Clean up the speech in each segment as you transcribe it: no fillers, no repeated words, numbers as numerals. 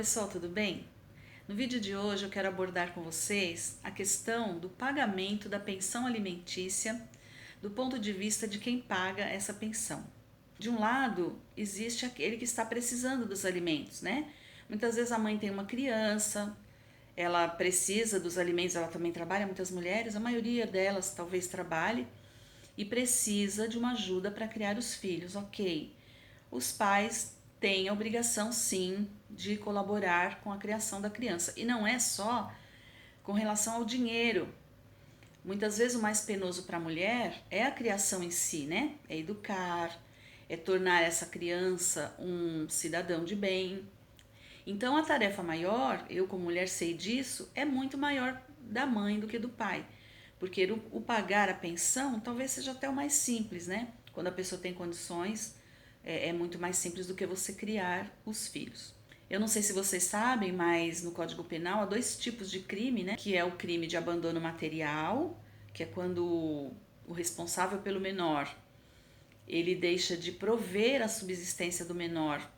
pessoal, tudo bem? No vídeo de hoje eu quero abordar com vocês a questão do pagamento da pensão alimentícia do ponto de vista de quem paga essa pensão. De um lado, existe aquele que está precisando dos alimentos, né? Muitas vezes a mãe tem uma criança, ela precisa dos alimentos, ela também trabalha, muitas mulheres, a maioria delas talvez trabalhe e precisa de uma ajuda para criar os filhos, ok. Os pais têm a obrigação, sim, de colaborar com a criação da criança. E não é só com relação ao dinheiro. Muitas vezes o mais penoso para a mulher é a criação em si, né? É educar, é tornar essa criança um cidadão de bem. Então a tarefa maior, eu como mulher sei disso, é muito maior da mãe do que do pai. Porque o pagar a pensão talvez seja até o mais simples, né? Quando a pessoa tem condições, é muito mais simples do que você criar os filhos. Eu não sei se vocês sabem, mas no Código Penal há dois tipos de crime, né? Que é o crime de abandono material, que é quando o responsável pelo menor ele deixa de prover a subsistência do menor.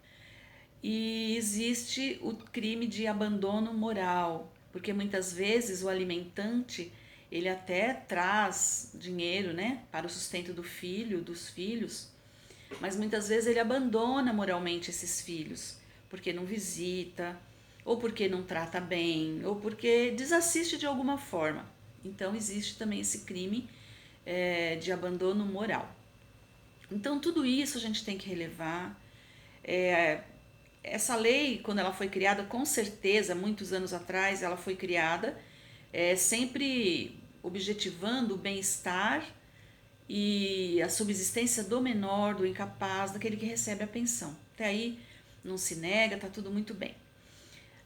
E existe o crime de abandono moral, porque muitas vezes o alimentante ele até traz dinheiro, né, para o sustento do filho, dos filhos, mas muitas vezes ele abandona moralmente esses filhos, porque não visita, ou porque não trata bem, ou porque desassiste de alguma forma. Então existe também esse crime de abandono moral. Então tudo isso a gente tem que relevar. Essa lei, quando ela foi criada, com certeza, muitos anos atrás, ela foi criada sempre objetivando o bem-estar e a subsistência do menor, do incapaz, daquele que recebe a pensão. Até aí não se nega, está tudo muito bem.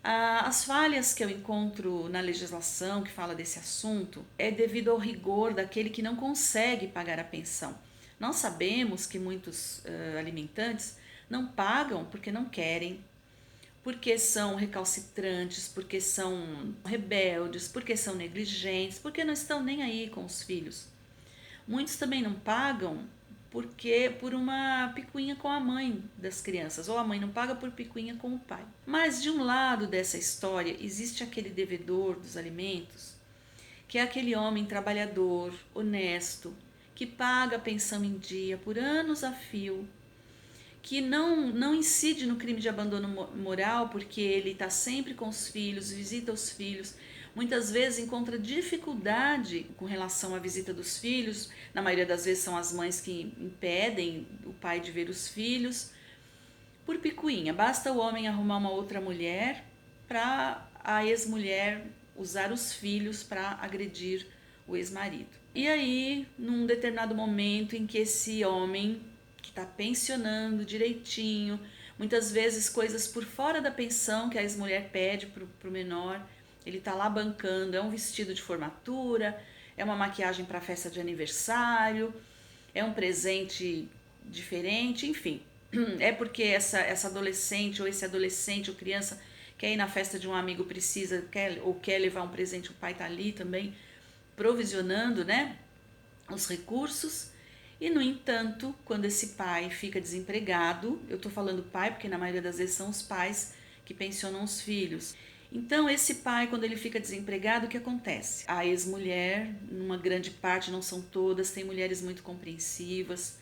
As falhas que eu encontro na legislação que fala desse assunto é devido ao rigor daquele que não consegue pagar a pensão. Nós sabemos que muitos alimentantes não pagam porque não querem, porque são recalcitrantes, porque são rebeldes, porque são negligentes, porque não estão nem aí com os filhos. Muitos também não pagam porque por uma picuinha com a mãe das crianças, ou a mãe não paga por picuinha com o pai. Mas de um lado dessa história existe aquele devedor dos alimentos, que é aquele homem trabalhador, honesto, que paga a pensão em dia por anos a fio, que não incide no crime de abandono moral, porque ele está sempre com os filhos, visita os filhos, muitas vezes encontra dificuldade com relação à visita dos filhos, na maioria das vezes são as mães que impedem o pai de ver os filhos, por picuinha. Basta o homem arrumar uma outra mulher para a ex-mulher usar os filhos para agredir o ex-marido. E aí, num determinado momento em que esse homem que está pensionando direitinho, muitas vezes coisas por fora da pensão que a ex-mulher pede para o menor, ele está lá bancando, é um vestido de formatura, é uma maquiagem para festa de aniversário, é um presente diferente, enfim. É porque essa adolescente ou esse adolescente ou criança quer ir na festa de um amigo, precisa, quer levar um presente, o pai está ali também provisionando, né, os recursos. E, no entanto, quando esse pai fica desempregado, eu estou falando pai porque na maioria das vezes são os pais que pensionam os filhos. Então, esse pai, quando ele fica desempregado, o que acontece? A ex-mulher, numa grande parte, não são todas, tem mulheres muito compreensivas,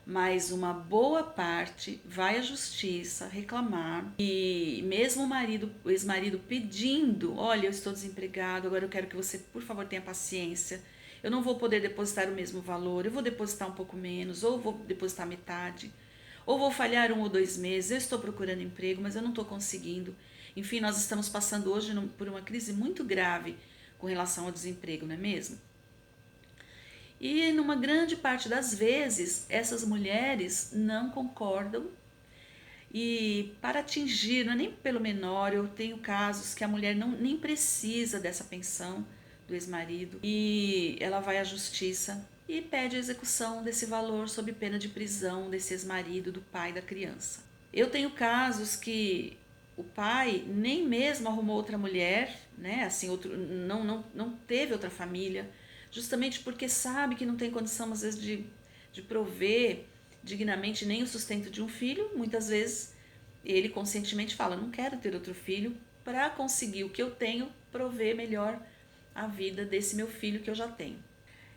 mas uma boa parte vai à justiça reclamar e mesmo o ex-marido pedindo, olha, eu estou desempregado, agora eu quero que você, por favor, tenha paciência, eu não vou poder depositar o mesmo valor, eu vou depositar um pouco menos, ou vou depositar metade, ou vou falhar 1 ou 2 meses, eu estou procurando emprego, mas eu não estou conseguindo. Enfim, nós estamos passando hoje por uma crise muito grave com relação ao desemprego, não é mesmo? E numa grande parte das vezes, essas mulheres não concordam e para atingir, não é nem pelo menor, eu tenho casos que a mulher nem precisa dessa pensão do ex-marido e ela vai à justiça e pede a execução desse valor sob pena de prisão desse ex-marido, do pai da criança. Eu tenho casos que o pai nem mesmo arrumou outra mulher, né? Assim, não teve outra família, justamente porque sabe que não tem condição, às vezes, de prover dignamente nem o sustento de um filho, muitas vezes ele conscientemente fala, não quero ter outro filho para conseguir o que eu tenho, prover melhor a vida desse meu filho que eu já tenho.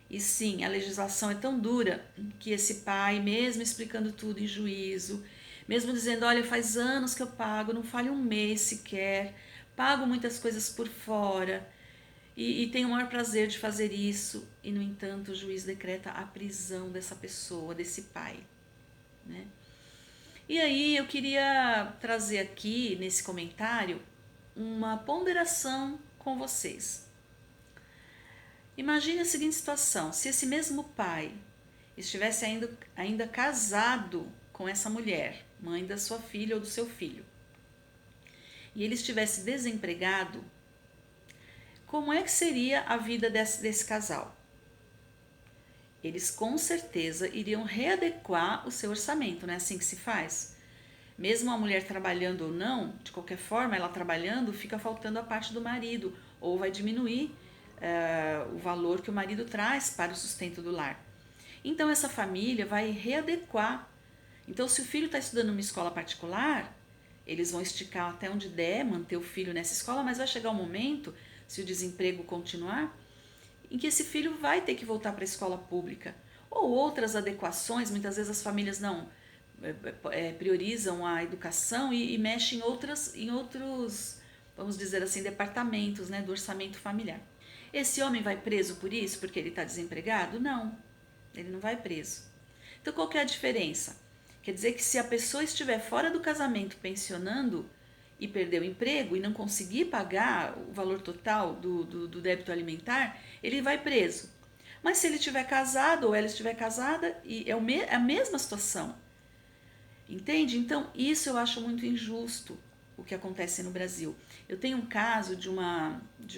E sim, a legislação é tão dura que esse pai, mesmo explicando tudo em juízo, mesmo dizendo, olha, faz anos que eu pago, não falha um mês sequer, pago muitas coisas por fora e tenho o maior prazer de fazer isso, e no entanto o juiz decreta a prisão dessa pessoa, desse pai, né? E aí eu queria trazer aqui nesse comentário uma ponderação com vocês. Imagine a seguinte situação: se esse mesmo pai estivesse ainda casado com essa mulher, mãe da sua filha ou do seu filho, e ele estivesse desempregado, como é que seria a vida desse casal? Eles com certeza iriam readequar o seu orçamento, não é assim que se faz? Mesmo a mulher trabalhando ou não, de qualquer forma, ela trabalhando, fica faltando a parte do marido, ou vai diminuir o valor que o marido traz para o sustento do lar. Então essa família vai readequar. Então se o filho está estudando numa escola particular, eles vão esticar até onde der, manter o filho nessa escola, mas vai chegar um momento, se o desemprego continuar, em que esse filho vai ter que voltar para a escola pública. Ou outras adequações, muitas vezes as famílias não priorizam a educação e mexem em outros, vamos dizer assim, departamentos, né, do orçamento familiar. Esse homem vai preso por isso, porque ele está desempregado? Não, ele não vai preso. Então qual que é a diferença? Quer dizer que se a pessoa estiver fora do casamento pensionando e perder o emprego e não conseguir pagar o valor total do débito alimentar, ele vai preso. Mas se ele estiver casado ou ela estiver casada, é a mesma situação. Entende? Então isso eu acho muito injusto, o que acontece no Brasil. Eu tenho um caso de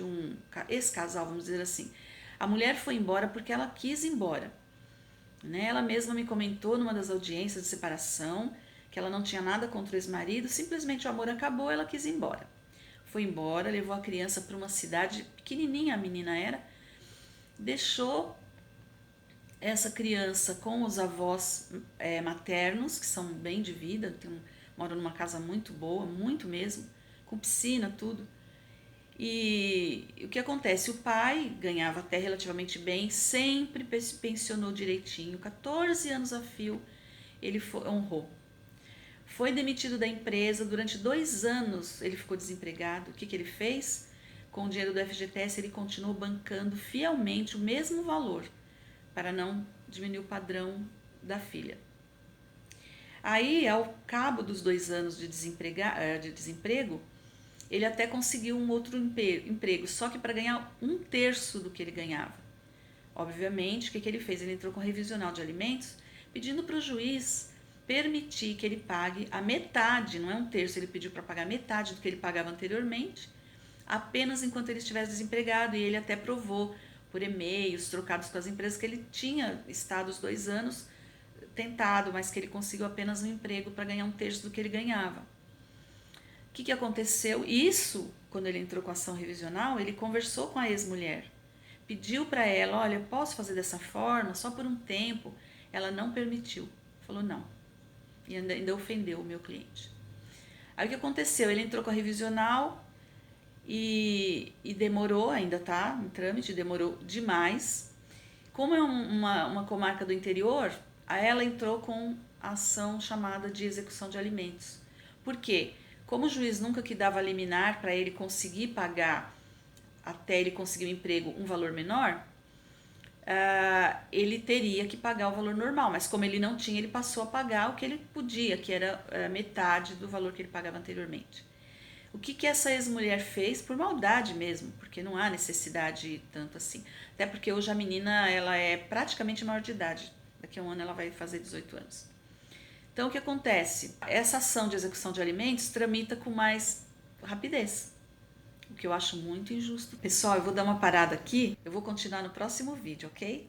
um ex-casal, vamos dizer assim. A mulher foi embora porque ela quis ir embora. Né? Ela mesma me comentou numa das audiências de separação que ela não tinha nada contra o ex-marido, simplesmente o amor acabou, ela quis ir embora. Foi embora, levou a criança para uma cidade pequenininha, a menina era, deixou essa criança com os avós maternos, que são bem de vida, moram numa casa muito boa, muito mesmo, com piscina, tudo. E o que acontece? O pai ganhava até relativamente bem, sempre pensionou direitinho, 14 anos a fio ele honrou. Foi demitido da empresa, durante 2 anos ele ficou desempregado. O que ele fez? Com o dinheiro do FGTS ele continuou bancando fielmente o mesmo valor, para não diminuir o padrão da filha. Aí, ao cabo dos 2 anos de desemprego, ele até conseguiu um outro emprego, só que para ganhar 1/3 do que ele ganhava. Obviamente, o que ele fez? Ele entrou com revisional de alimentos, pedindo para o juiz permitir que ele pague a metade, não é 1/3, ele pediu para pagar metade do que ele pagava anteriormente, apenas enquanto ele estivesse desempregado, e ele até provou por e-mails trocados com as empresas que ele tinha estado os 2 anos tentado, mas que ele conseguiu apenas um emprego para ganhar 1/3 do que ele ganhava. O que aconteceu? Isso, quando ele entrou com a ação revisional, ele conversou com a ex-mulher, pediu para ela, olha, posso fazer dessa forma, só por um tempo. Ela não permitiu, falou não, e ainda ofendeu o meu cliente. Aí o que aconteceu? Ele entrou com a revisional e demorou, ainda está em trâmite, demorou demais. Como é uma comarca do interior, aí ela entrou com ação chamada de execução de alimentos. Por quê? Como o juiz nunca que dava liminar para ele conseguir pagar, até ele conseguir um emprego, um valor menor, ele teria que pagar o valor normal, mas como ele não tinha, ele passou a pagar o que ele podia, que era metade do valor que ele pagava anteriormente. O que essa ex-mulher fez? Por maldade mesmo, porque não há necessidade tanto assim. Até porque hoje a menina ela é praticamente maior de idade, daqui a um ano ela vai fazer 18 anos. Então, o que acontece? Essa ação de execução de alimentos tramita com mais rapidez, o que eu acho muito injusto. Pessoal, eu vou dar uma parada aqui, eu vou continuar no próximo vídeo, ok?